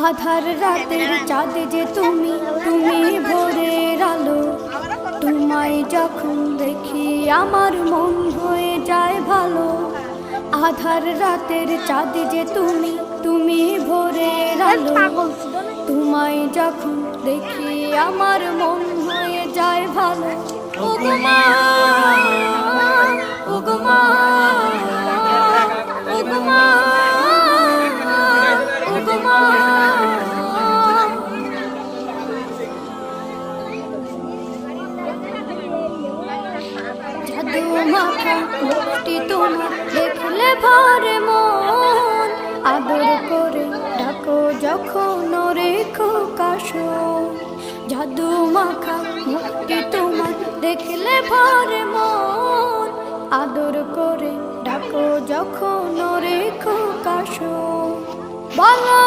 আধার রাতের চাঁদ যে তুমি, তুমি ভোরের আলো। তোমায় যখন দেখি আমার মন হয়ে যায় ভালো। আধার রাতের চাঁদ যে তুমি, তুমি ভোরের আলো। তোমায় যখন দেখি আমার মন হয়ে যায় ভালো। ও গো মা, ও গো মা, ও গো মা, ও গো মা। জাদু মাখা মুখটি তোমার দেখলে ভরে মন। আদর করে ডাকো যখন রেখো কাশন। জাদু মাখা মুখটি তোমার দেখলে ভরে মন। আদর করে ডাকো যখন রেখো কাশন। বলো